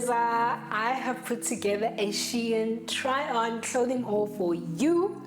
Mabebeza. I have put together a SHEIN try-on clothing haul for you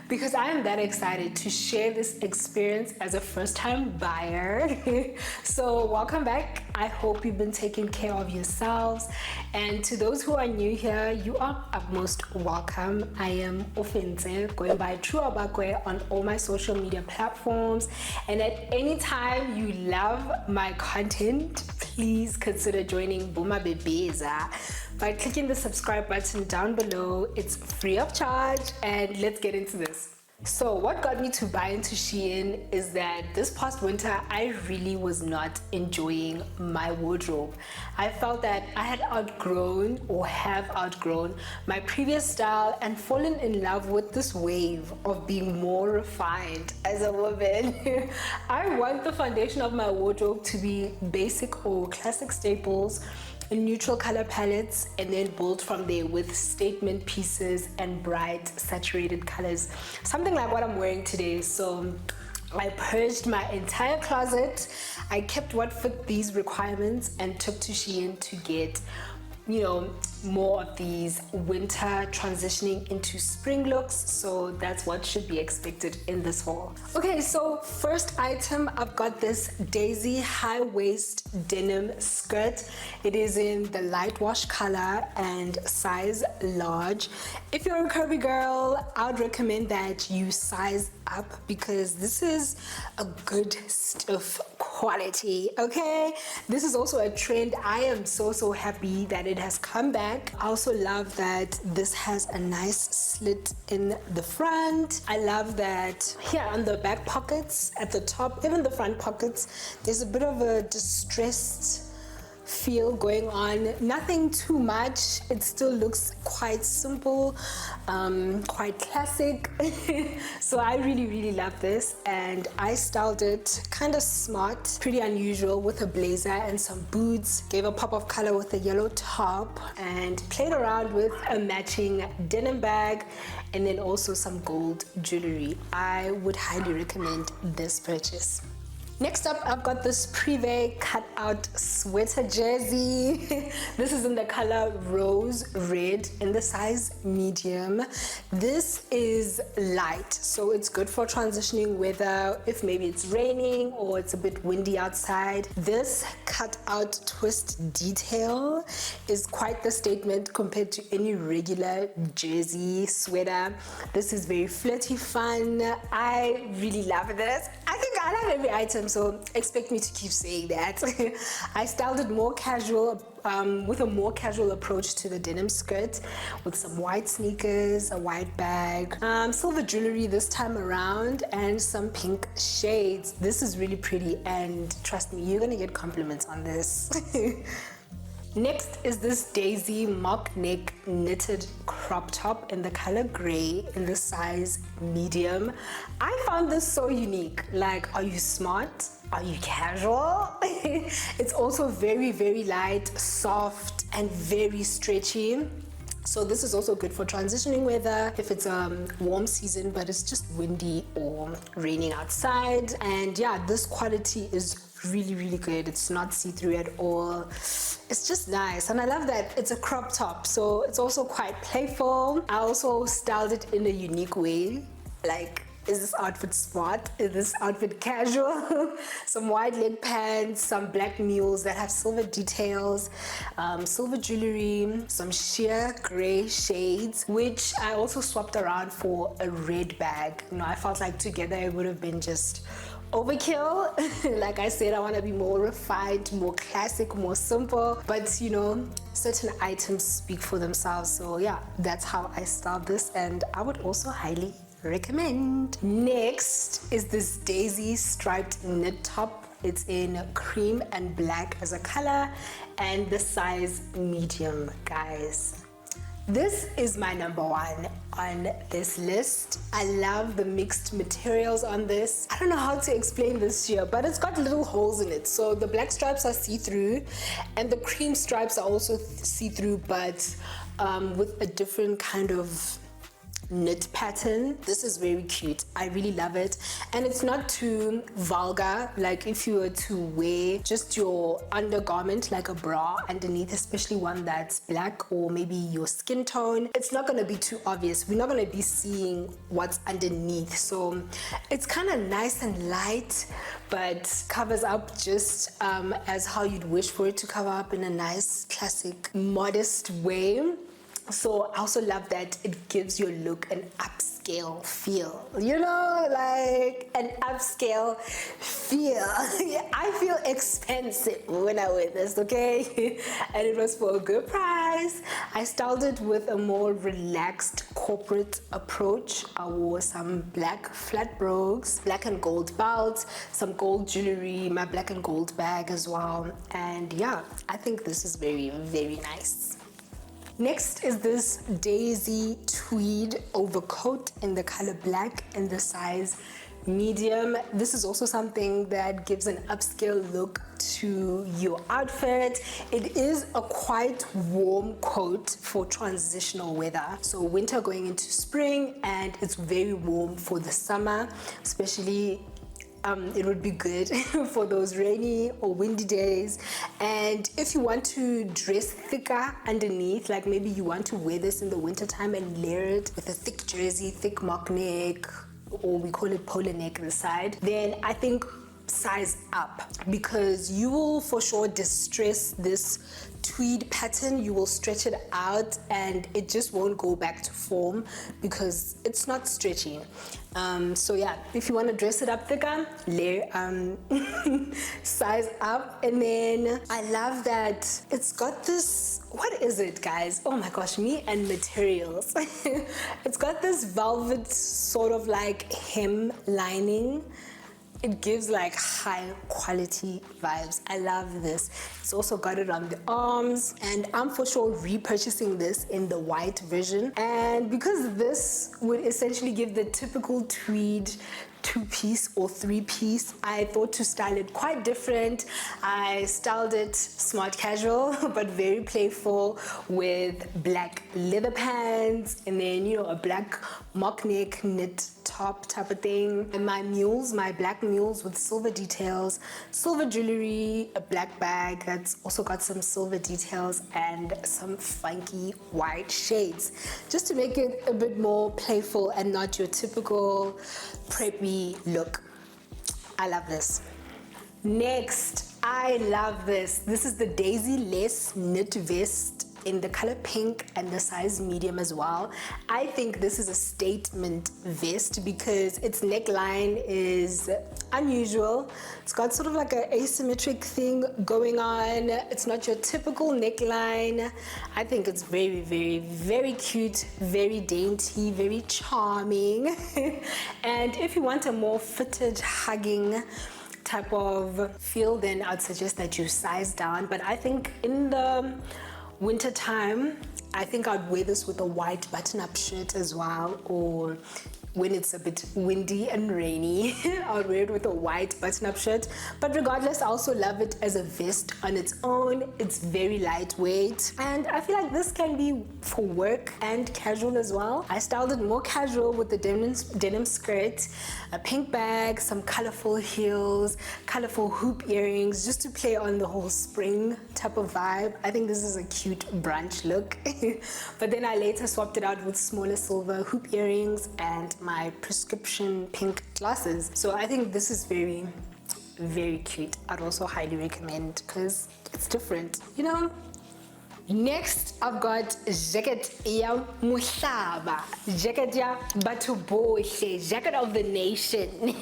because I am that excited to share this experience as a first-time buyer. So welcome back. I hope you've been taking care of yourselves. And to those who are new here, you are utmost welcome. I am Ofense, going by True Abakwe on all my social media platforms. And at any time you love my content, please consider joining Mabebeza by clicking the subscribe button down below. It's free of charge, and let's get into this. So what got me to buy into SHEIN is that this past winter I really was not enjoying my wardrobe. I felt that I had outgrown or have outgrown my previous style and fallen in love with this wave of being more refined as a woman. I want the foundation of my wardrobe to be basic or classic staples in neutral color palettes, and then build from there with statement pieces and bright saturated colors, something like what I'm wearing today. So I purged my entire closet. I kept what fit these requirements and took to SHEIN to get, you know, more of these winter transitioning into spring looks. So that's what should be expected in this haul. Okay, so first item, I've got this Daisy high waist denim skirt. It is in the light wash color and size large. If you're a curvy girl, I would recommend that you size up because this is a good stiff quality. Okay, this is also a trend. I am so happy that it has come back. I also love that this has a nice slit in the front. I love that here on the back pockets, at the top, even the front pockets, there's a bit of a distressed feel going on. Nothing too much. It still looks quite simple, quite classic. So I really love this, and I styled it kind of smart, pretty unusual, with a blazer and some boots. Gave a pop of color with a yellow top and played around with a matching denim bag, and then also some gold jewelry. I would highly recommend this purchase. Next up, I've got this Prive Cut Out Sweater jersey. This is in the color rose red in the size medium. This is light, so it's good for transitioning weather if maybe it's raining or it's a bit windy outside. This cut out twist detail is quite the statement compared to any regular jersey sweater. This is very flirty fun. I really love this. I think I love every item, so expect me to keep saying that. I styled it more casual, with a more casual approach to the denim skirt, with some white sneakers, a white bag, silver jewelry this time around, and some pink shades. This is really pretty, and trust me, you're gonna get compliments on this. Next is this Daisy mock neck knitted crop top in the color gray in the size medium. I found this so unique. Like, are you smart? Are you casual? It's also very light, soft, and very stretchy. So this is also good for transitioning weather if it's a warm season but it's just windy or raining outside. And yeah, this quality is really good. It's not see-through at all. It's just nice, and I love that it's a crop top, so it's also quite playful. I also styled it in a unique way. Like, is this outfit smart? Is this outfit casual? Some wide leg pants, some black mules that have silver details, silver jewelry, some sheer gray shades, which I also swapped around for a red bag. You know, I felt like together it would have been just overkill. Like I said, I want to be more refined, more classic, more simple, but you know, certain items speak for themselves. So yeah, that's how I styled this, and I would also highly recommend. Next is this Daisy striped knit top. It's in cream and black as a color and the size medium, guys. This is my number one on this list. I love the mixed materials on this. I don't know how to explain this here, but it's got little holes in it. So the black stripes are see-through and the cream stripes are also see-through, but with a different kind of knit pattern. This is very cute. I really love it, and it's not too vulgar. Like if you were to wear just your undergarment like a bra underneath, especially one that's black or maybe your skin tone, it's not going to be too obvious. We're not going to be seeing what's underneath, so it's kind of nice and light, but covers up just as how you'd wish for it to cover up, in a nice classic modest way. So I also love that it gives your look an upscale feel, you know, like an upscale feel. I feel expensive when I wear this, okay? And it was for a good price. I styled it with a more relaxed corporate approach. I wore some black flat brogues, black and gold belt, some gold jewelry, my black and gold bag as well. And yeah, I think this is very, very nice. Next is this Daisy Tweed overcoat in the color black and the size medium. This is also something that gives an upscale look to your outfit. It is a quite warm coat for transitional weather, so winter going into spring, and it's very warm for the summer, especially it would be good for those rainy or windy days. And if you want to dress thicker underneath, like maybe you want to wear this in the winter time and layer it with a thick jersey, thick mock neck, or we call it polo neck on the side, then I think size up, because you will for sure distress this tweed pattern. You will stretch it out and it just won't go back to form because it's not stretchy. So yeah, if you want to dress it up thicker, layer size up. And then I love that it's got this, what is it guys, oh my gosh, me and materials. It's got this velvet sort of like hem lining. It gives like high quality vibes. I love this. It's also got it on the arms, and I'm for sure repurchasing this in the white version. And because this would essentially give the typical tweed two-piece or three-piece, I thought to style it quite different. I styled it smart casual but very playful, with black leather pants and then, you know, a black mock neck knit top type of thing. And my mules, my black mules with silver details, silver jewelry, a black bag that's also got some silver details, and some funky white shades, just to make it a bit more playful and not your typical preppy look. I love this. Next, I love this. This is the Dazy-Less knit vest in the color pink and the size medium as well. I think this is a statement vest because its neckline is unusual. It's got sort of like an asymmetric thing going on. It's not your typical neckline. I think it's very, very, very cute, very dainty, very charming. And if you want a more fitted, hugging type of feel, then I'd suggest that you size down. But I think in the winter time, I think I'd wear this with a white button-up shirt as well, or when it's a bit windy and rainy, I'll wear it with a white button-up shirt. But regardless, I also love it as a vest on its own. It's very lightweight, and I feel like this can be for work and casual as well. I styled it more casual with the denim skirt, a pink bag, some colorful heels, colorful hoop earrings, just to play on the whole spring type of vibe. I think this is a cute brunch look. But then I later swapped it out with smaller silver hoop earrings and my prescription pink glasses. So I think this is very, very cute. I'd also highly recommend because it's different, you know. Next, I've got jacket ya muhlaba, jacket ya batho bohle, jacket of the nation.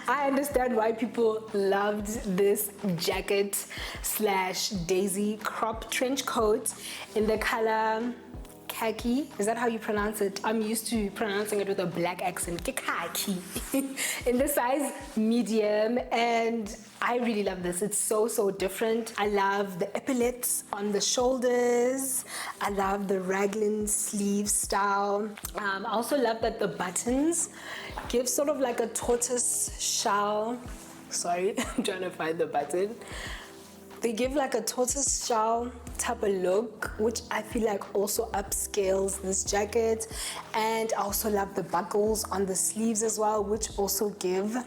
I understand why people loved this jacket slash daisy crop trench coat in the color khaki. Is that how you pronounce it? I'm used to pronouncing it with a black accent. Khaki. In the size medium, and I really love this. It's so, so different. I love the epaulettes on the shoulders. I love the raglan sleeve style. I also love that the buttons give sort of like a tortoise shell. Sorry, I'm trying to find the button. They give like a tortoise shell type of look, which I feel like also upscales this jacket. And I also love the buckles on the sleeves as well, which also give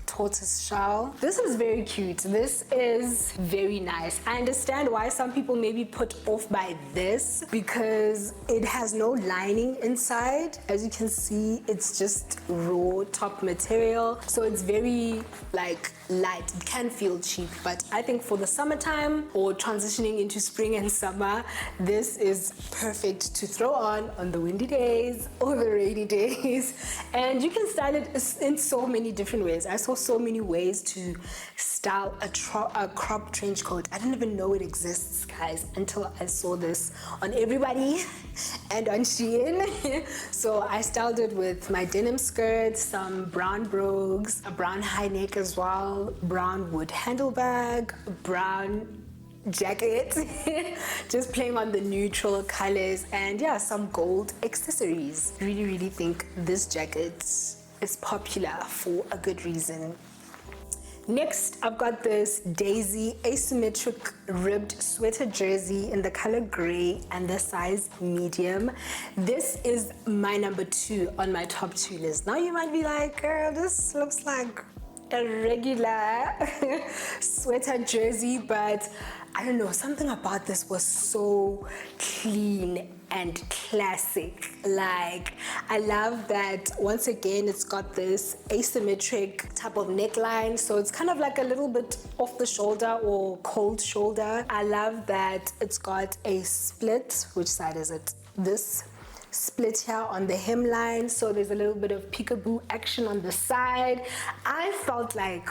tortoise shell. This is very cute. This is very nice. I understand why some people may be put off by this because it has no lining inside. As you can see, it's just raw top material, so it's very like light. It can feel cheap, but I think for the summertime or transitioning into spring and summer, this is perfect to throw on the windy days or the rainy days. And you can style it in so many different ways. I saw so many ways to style a crop trench coat. I didn't even know it exists, guys, until I saw this on everybody and on SHEIN. So I styled it with my denim skirt, some brown brogues, a brown high neck as well, brown wood handlebag, brown jacket, just playing on the neutral colors, and yeah, some gold accessories. Really think this jacket is popular for a good reason. Next, I've got this Daisy asymmetric ribbed sweater jersey in the color gray and the size medium. This is my number 2 on my top 2 list. Now you might be like, girl, this looks like a regular sweater jersey, but I don't know, something about this was so clean and classic. Like, I love that once again it's got this asymmetric type of neckline, so it's kind of like a little bit off the shoulder or cold shoulder. I love that it's got a split. Which side is it? This split here on the hemline, so there's a little bit of peekaboo action on the side. I felt like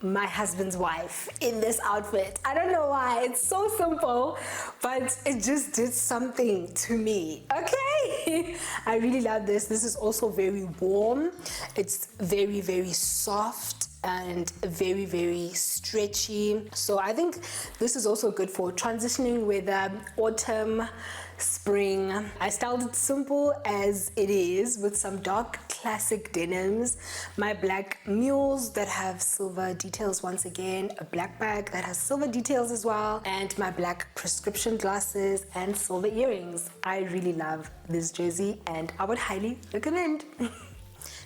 my husband's wife in this outfit. I don't know why, it's so simple, but it just did something to me, okay? I really love this. This is also very warm. It's very soft and very stretchy. So I think this is also good for transitioning weather, autumn, spring. I styled it simple as it is with some dark classic denims, my black mules that have silver details once again, a black bag that has silver details as well, and my black prescription glasses and silver earrings. I really love this jersey and I would highly recommend.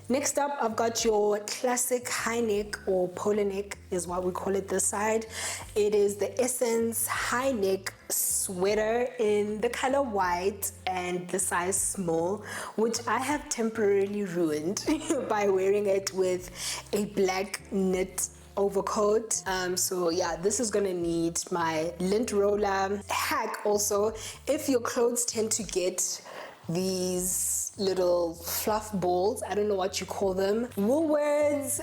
Next up, I've got your classic high neck or polo neck is what we call it this side. It is the Essence high neck sweater in the color white and the size small, which I have temporarily ruined by wearing it with a black knit overcoat. So yeah, this is gonna need my lint roller hack. Also, if your clothes tend to get these little fluff balls, I don't know what you call them, Woolworths,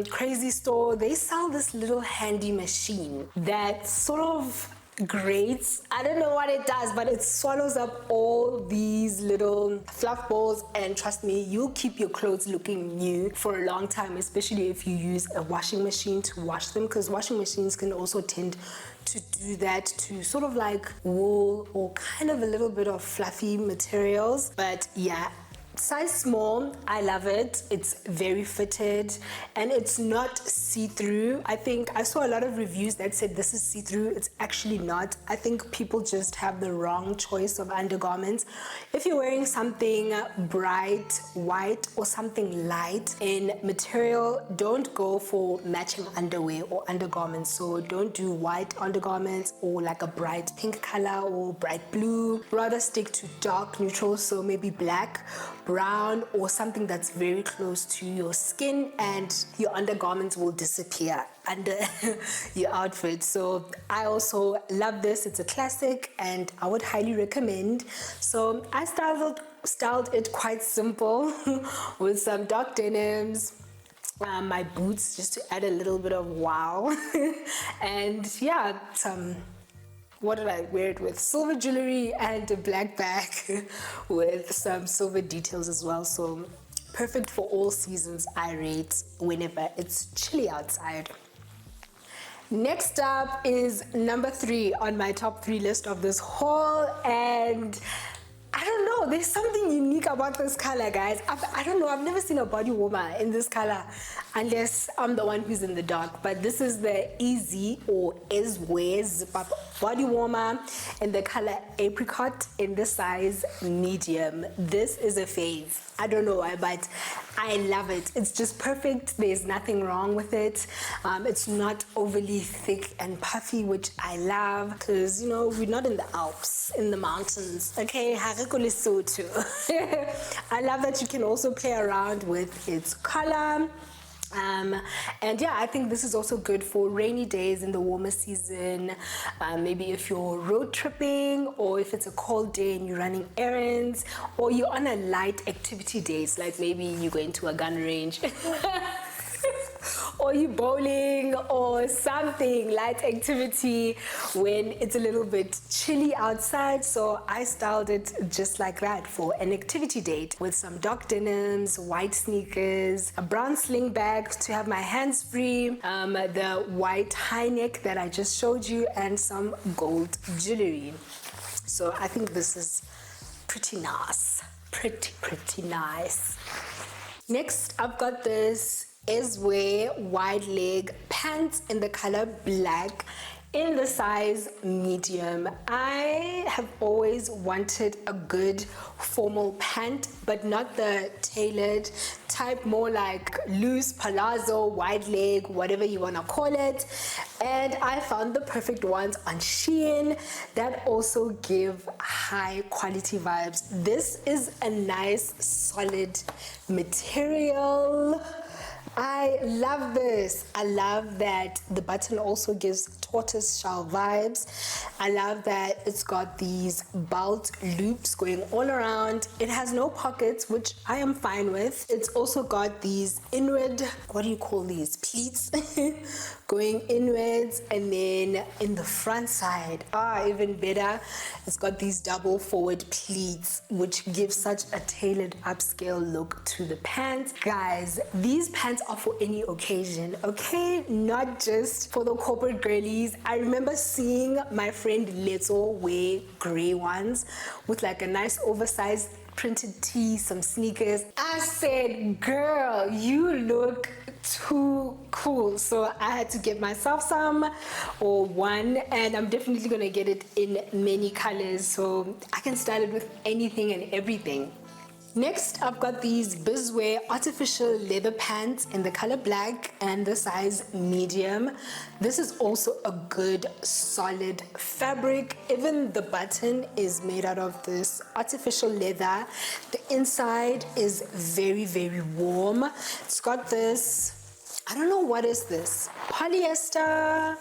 Crazy Store, they sell this little handy machine that sort of grates. I don't know what it does, but it swallows up all these little fluff balls, and trust me, you'll keep your clothes looking new for a long time, especially if you use a washing machine to wash them, because washing machines can also tend to do that to sort of like wool or kind of a little bit of fluffy materials. But yeah, size small, I love it. It's very fitted and it's not see-through. I think I saw a lot of reviews that said this is see-through. It's actually not. I think people just have the wrong choice of undergarments. If you're wearing something bright white or something light in material, don't go for matching underwear or undergarments. So don't do white undergarments or like a bright pink color or bright blue. Rather stick to dark neutral, so maybe black, brown, or something that's very close to your skin, and your undergarments will disappear under your outfit. So I also love this. It's a classic and I would highly recommend. So I styled it quite simple with some dark denims, my boots just to add a little bit of wow and yeah, what did I wear it with? Silver jewelry and a black bag with some silver details as well. So perfect for all seasons, I rate, whenever it's chilly outside. Next up is number 3 on my top 3 list of this haul, and I don't know, there's something unique about this color, guys. I don't know, I've never seen a body warmer in this color unless I'm the one who's in the dark. But this is the Easy or Ezwe's body warmer in the color Apricot in the size medium. This is a fave. I don't know why, but I love it. It's just perfect. There's nothing wrong with it. It's not overly thick and puffy, which I love because, you know, we're not in the Alps, in the mountains. Okay, I love that you can also play around with its color. And yeah, I think this is also good for rainy days in the warmer season. Maybe if you're road tripping, or if it's a cold day and you're running errands, or you're on a light activity days, like maybe you're going to a gun range. Or you bowling or something, light activity when it's a little bit chilly outside. So I styled it just like that for an activity date with some dark denims, white sneakers, a brown sling bag to have my hands free, the white high neck that I just showed you, and some gold jewelry. So I think this is pretty nice, pretty nice. Next, I've got this Ezwe wide leg pants in the color black in the size medium. I have always wanted a good formal pant, but not the tailored type, more like loose palazzo, wide leg, whatever you want to call it. And I found the perfect ones on SHEIN that also give high quality vibes. This is a nice solid material. I love this. I love that the button also gives tortoise shell vibes. I love that it's got these belt loops going all around. It has no pockets, which I am fine with. It's also got these inward, what do you call these, pleats going inwards, and then in the front side, even better, it's got these double forward pleats, which give such a tailored upscale look to the pants. Guys, these pants are for any occasion, okay? Not just for the corporate girlies. I remember seeing my friend Leto wear gray ones with like a nice oversized printed tee, some sneakers. I said, girl, you look too cool. So I had to get myself some or one, and I'm definitely gonna get it in many colors so I can style it with anything and everything. Next, I've got these Bizwear artificial leather pants in the color black and the size medium. This is also a good solid fabric. Even the button is made out of this artificial leather. The inside is very, very warm. It's got this, I don't know, what is this? Polyester?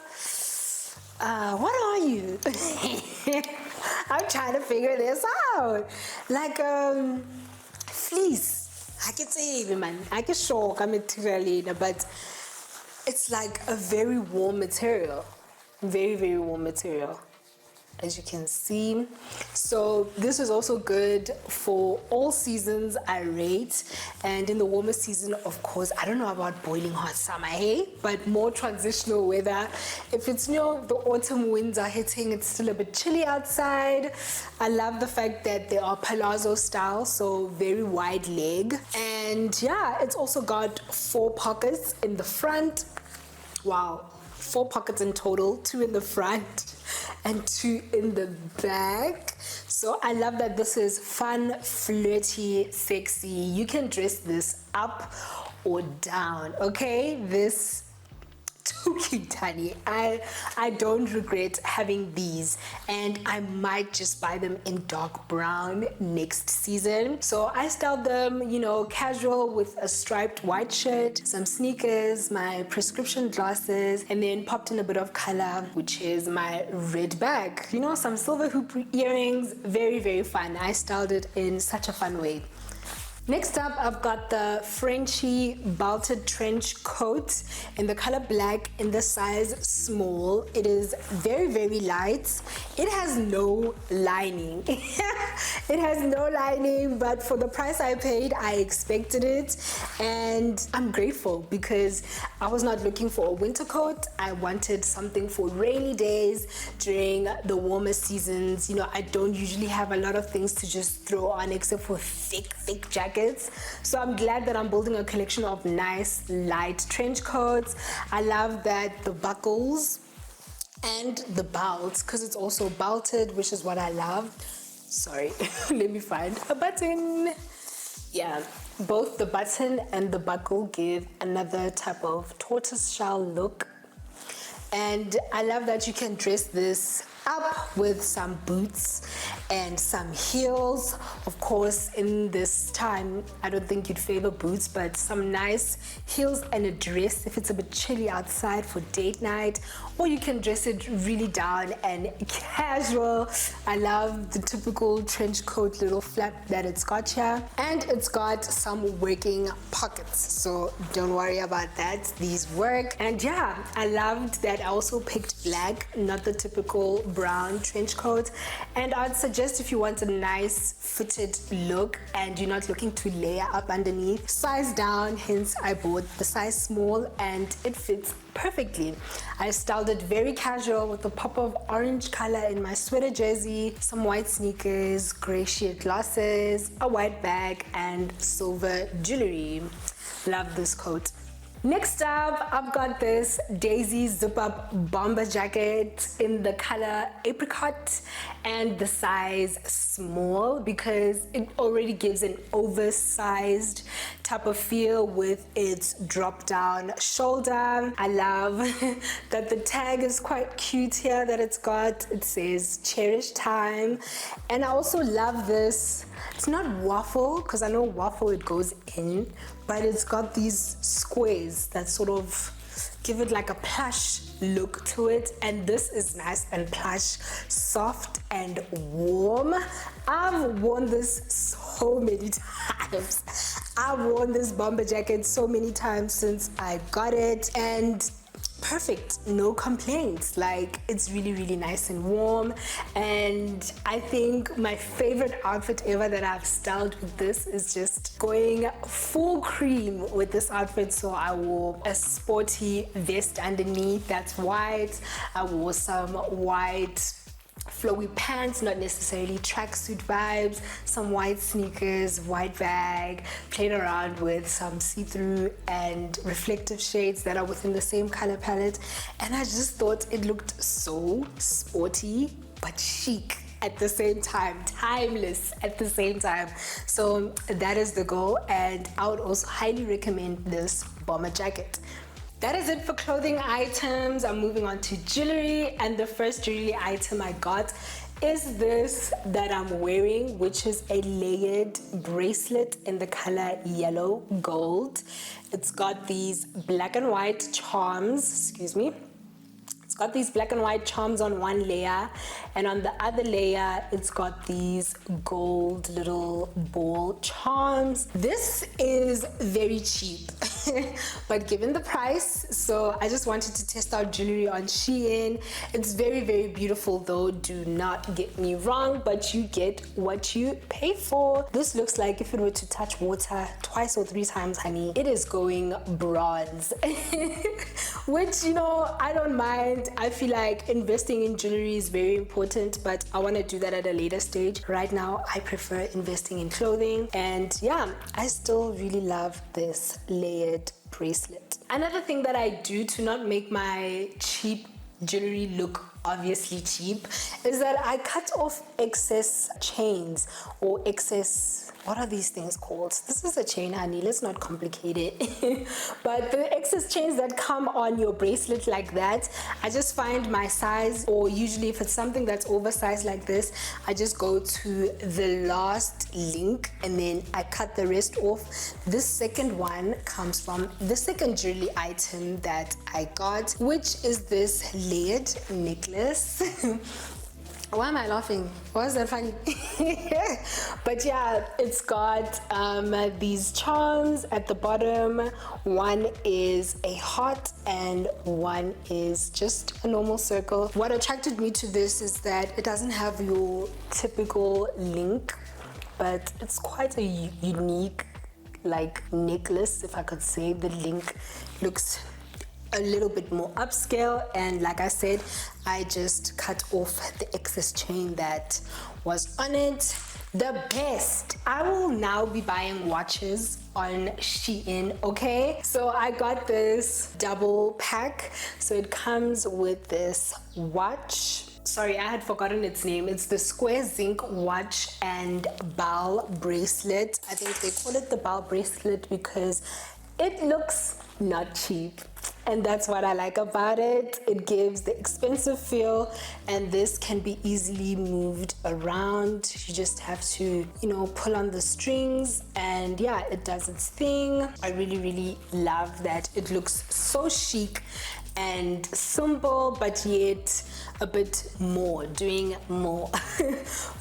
What are you? I'm trying to figure this out. Like, fleece. I can say even, man. I can show a material, but it's like a very warm material. Very, very warm material, as you can see. So this is also good for all seasons, I rate. And in the warmer season, of course, I don't know about boiling hot summer, hey? But more transitional weather. If it's, you know, the autumn winds are hitting, it's still a bit chilly outside. I love the fact that they are palazzo style, so very wide leg. And yeah, it's also got 4 pockets in the front. Wow. 4 pockets in total, 2 in the front and 2 in the back. So I love that this is fun, flirty, sexy. You can dress this up or down, okay? This too cute, honey. I don't regret having these, and I might just buy them in dark brown next season. So I styled them, you know, casual with a striped white shirt, some sneakers, my prescription glasses, and then popped in a bit of color, which is my red bag. You know, some silver hoop earrings. Very, very fun. I styled it in such a fun way. Next up, I've got the Frenchie belted trench coat in the color black in the size small. It is very, very light. It has no lining. It has no lining, but for the price I paid, I expected it. And I'm grateful because I was not looking for a winter coat. I wanted something for rainy days during the warmer seasons. You know, I don't usually have a lot of things to just throw on except for thick jackets. So I'm glad that I'm building a collection of nice light trench coats. I love that the buckles and the belts, because it's also belted, which is what I love. Sorry, let me find a button. Yeah, both the button and the buckle give another type of tortoiseshell look. And I love that you can dress this up with some boots and some heels. Of course, in this time, I don't think you'd favor boots, but some nice heels and a dress if it's a bit chilly outside for date night, or you can dress it really down and casual. I love the typical trench coat little flap that it's got here, and it's got some working pockets, so don't worry about that, these work. And yeah, I loved that I also picked black, not the typical brown trench coat. And I'd suggest if you want a nice fitted look and you're not looking to layer up underneath, size down, hence I bought the size small and it fits perfectly. I styled it very casual with a pop of orange color in my sweater jersey, some white sneakers, gray sheer glasses, a white bag and silver jewelry. Love this coat. Next up, I've got this Daisy zip-up bomber jacket in the color Apricot and the size small because it already gives an oversized type of feel with its drop-down shoulder. I love that the tag is quite cute here that it's got. It says cherish time. And I also love this. It's not waffle, because I know waffle it goes in, but it's got these squares that sort of give it like a plush look to it, and this is nice and plush, soft and warm. I've worn this so many times. I've worn this bomber jacket so many times since I got it, and perfect, no complaints. Like, it's really nice and warm. And I think my favorite outfit ever that I've styled with this is just going full cream with this outfit. So I wore a sporty vest underneath that's white. I wore some white flowy pants, not necessarily tracksuit vibes, some white sneakers, white bag, played around with some see-through and reflective shades that are within the same color palette, and I just thought it looked so sporty but chic at the same time, timeless at the same time. So that is the goal, and I would also highly recommend this bomber jacket. That is it for clothing items. I'm moving on to jewelry, and the first jewelry item I got is this that I'm wearing, which is a layered bracelet in the color yellow gold. It's got these black and white charms, excuse me. It's got these black and white charms on one layer, and on the other layer it's got these gold little ball charms. This is very cheap but given the price, so I just wanted to test out jewelry on SHEIN. It's very beautiful though, do not get me wrong, but you get what you pay for. This looks like if it were to touch water twice or three times, honey, it is going bronze which, you know, I don't mind. I feel like investing in jewelry is very important, but I want to do that at a later stage. Right now I prefer investing in clothing, and yeah, I still really love this layered bracelet. Another thing that I do to not make my cheap jewelry look obviously cheap is that I cut off excess chains or excess, what are these things called? This is a chain, honey, let's not complicate it but the excess chains that come on your bracelet like that, I just find my size, or usually if it's something that's oversized like this, I just go to the last link and then I cut the rest off. This second one comes from the second jewelry item that I got, which is this layered necklace Why am I laughing? Why is that funny? But yeah, it's got these charms at the bottom. One is a heart and one is just a normal circle. What attracted me to this is that it doesn't have your typical link, but it's quite a unique like necklace, if I could say. The link looks a little bit more upscale, and like I said, I just cut off the excess chain that was on it. The best, I will now be buying watches on SHEIN, okay? So I got this double pack. So it comes with this watch. Sorry, I had forgotten its name. It's the square zinc watch and ball bracelet. I think they call it the ball bracelet because it looks not cheap, and that's what I like about it. It gives the expensive feel, and this can be easily moved around. You just have to, you know, pull on the strings, and yeah, it does its thing. I really love that it looks so chic and simple, but yet a bit more, doing more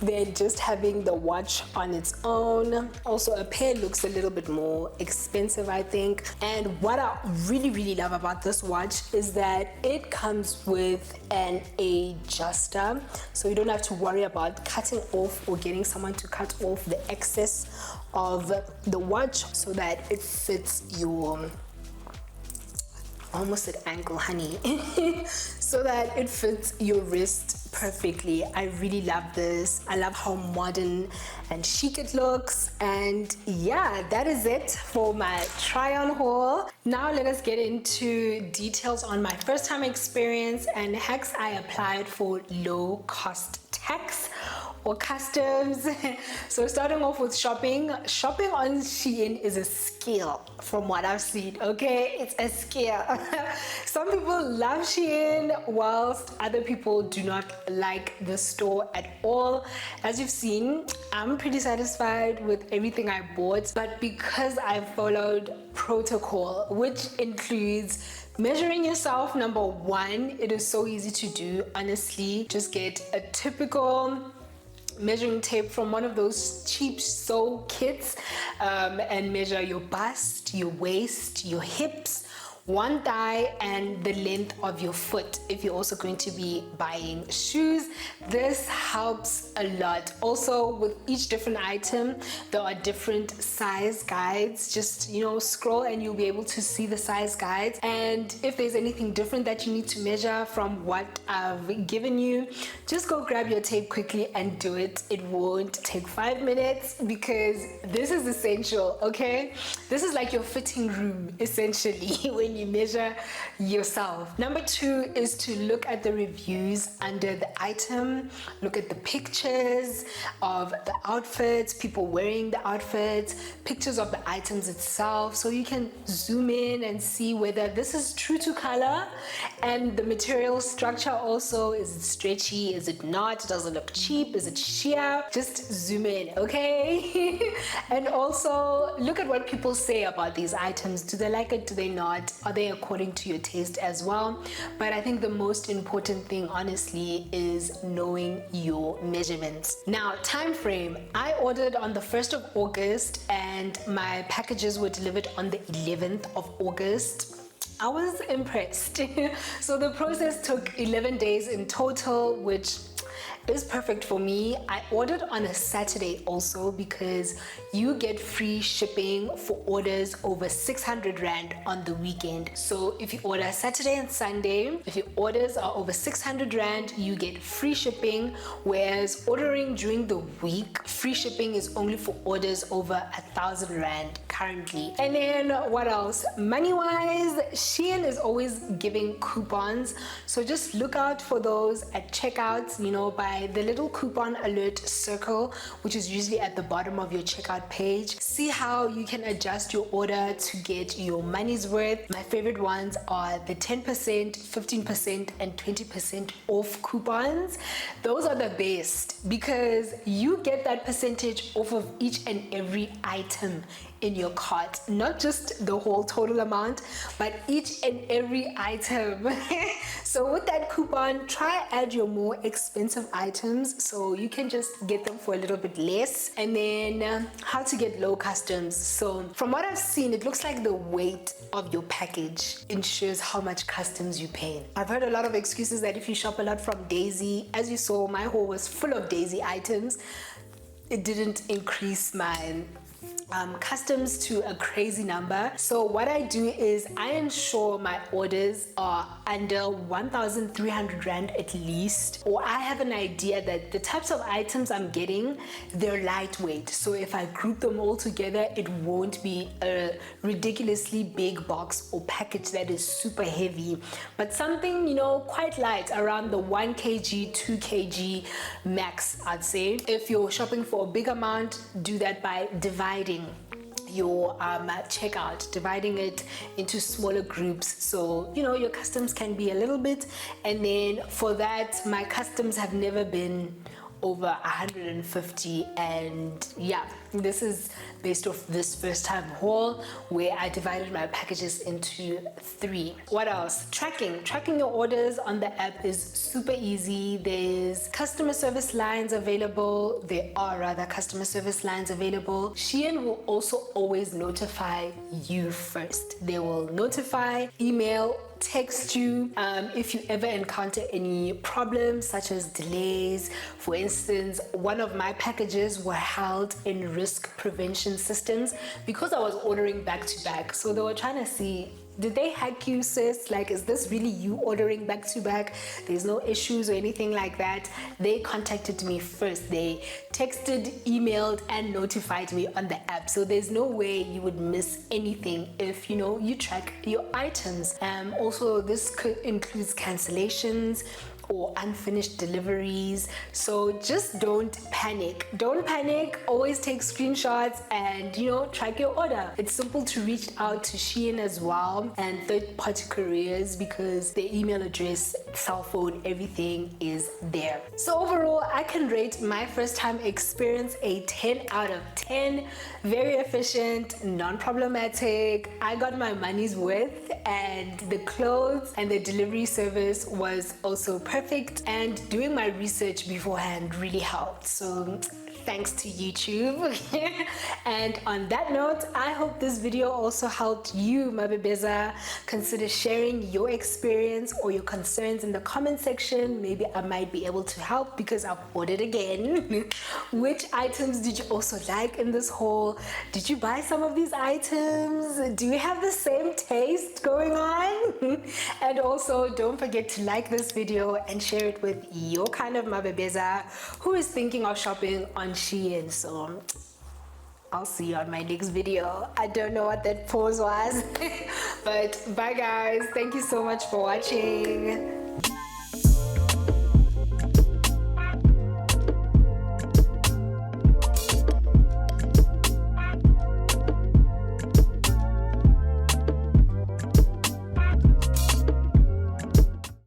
than just having the watch on its own. Also, a pair looks a little bit more expensive, I think. And what I really love about this watch is that it comes with an adjuster, so you don't have to worry about cutting off or getting someone to cut off the excess of the watch so that it fits your, almost at ankle, honey, so that it fits your wrist perfectly. I really love this. I love how modern and chic it looks. And yeah, that is it for my try on haul. Now let us get into details on my first time experience and hacks I applied for low cost tax or customs. So starting off with shopping on SHEIN is a skill from what I've seen, okay? It's a skill. Some people love SHEIN whilst other people do not like the store at all. As you've seen, I'm pretty satisfied with everything I bought, but because I followed protocol, which includes measuring yourself, number one, it is so easy to do. Honestly, just get a typical measuring tape from one of those cheap sew kits and measure your bust, your waist, your hips, one thigh, and the length of your foot if you're also going to be buying shoes. This helps a lot. Also, with each different item there are different size guides. Just, you know, scroll and you'll be able to see the size guides, and if there's anything different that you need to measure from what I've given you, just go grab your tape quickly and do it. It won't take 5 minutes because this is essential, okay? This is like your fitting room essentially when you measure yourself. Number two is to look at the reviews under the item. Look at the pictures of the outfits, people wearing the outfits, pictures of the items itself, so you can zoom in and see whether this is true to color, and the material structure also. Is it stretchy? Is it not? Does it look cheap? Is it sheer? Just zoom in, okay? And also look at what people say about these items. Do they like it? Do they not? Are they according to your taste as well? But I think the most important thing, honestly, is knowing your measurements. Now, time frame. I ordered on the 1st of August and my packages were delivered on the 11th of August. I was impressed. So the process took 11 days in total, which is perfect for me. I ordered on a Saturday also because you get free shipping for orders over 600 Rand on the weekend. So if you order Saturday and Sunday, if your orders are over 600 Rand, you get free shipping, whereas ordering during the week, free shipping is only for orders over 1,000 Rand currently. And then what else? Money wise, SHEIN is always giving coupons, so just look out for those at checkouts, you know, by the little coupon alert circle, which is usually at the bottom of your checkout page. See how you can adjust your order to get your money's worth. My favorite ones are the 10%, 15%, and 20% off coupons. Those are the best because you get that percentage off of each and every item in your cart, not just the whole total amount, but each and every item. So with that coupon, try add your more expensive items so you can just get them for a little bit less. And then how to get low customs. So from what I've seen, it looks like the weight of your package ensures how much customs you pay. I've heard a lot of excuses that if you shop a lot from Daisy, as you saw, my haul was full of Daisy items. It didn't increase my customs to a crazy number. So what I do is I ensure my orders are under 1,300 Rand at least, or I have an idea that the types of items I'm getting, they're lightweight. So if I group them all together, it won't be a ridiculously big box or package that is super heavy, but something, you know, quite light, around the 1 kg, 2 kg max, I'd say. If you're shopping for a big amount, do that by dividing your checkout, dividing it into smaller groups, so you know your customs can be a little bit. And then for that, my customs have never been over 150, and yeah, this is based off this first time haul where I divided my packages into 3. What else? Tracking your orders on the app is super easy. There's customer service lines available. There are rather customer service lines available. SHEIN will also always notify you first. They will notify, email, text you if you ever encounter any problems such as delays. For instance, one of my packages were held in risk prevention systems because I was ordering back to back. So they were trying to see, did they hack you, sis? Like, is this really you ordering back to back? There's no issues or anything like that. They contacted me first. They texted, emailed, and notified me on the app. So there's no way you would miss anything if, you know, you track your items. Also, this includes cancellations or unfinished deliveries. So just don't panic. Don't panic. Always take screenshots and, you know, track your order. It's simple to reach out to SHEIN as well and third-party couriers because their email address, cell phone, everything is there. So overall, I can rate my first time experience a 10 out of 10. Very efficient, non-problematic. I got my money's worth, and the clothes and the delivery service was also perfect, and doing my research beforehand really helped. So thanks to YouTube. And on that note, I hope this video also helped you, Mabebeza. Consider sharing your experience or your concerns in the comment section. Maybe I might be able to help because I've ordered again. Which items did you also like in this haul? Did you buy some of these items? Do you have the same taste going on? And also, don't forget to like this video and share it with your kind of Mabebeza who is thinking of shopping on SHEIN. So I'll see you on my next video. I don't know what that pause was. But bye guys, thank you so much for watching.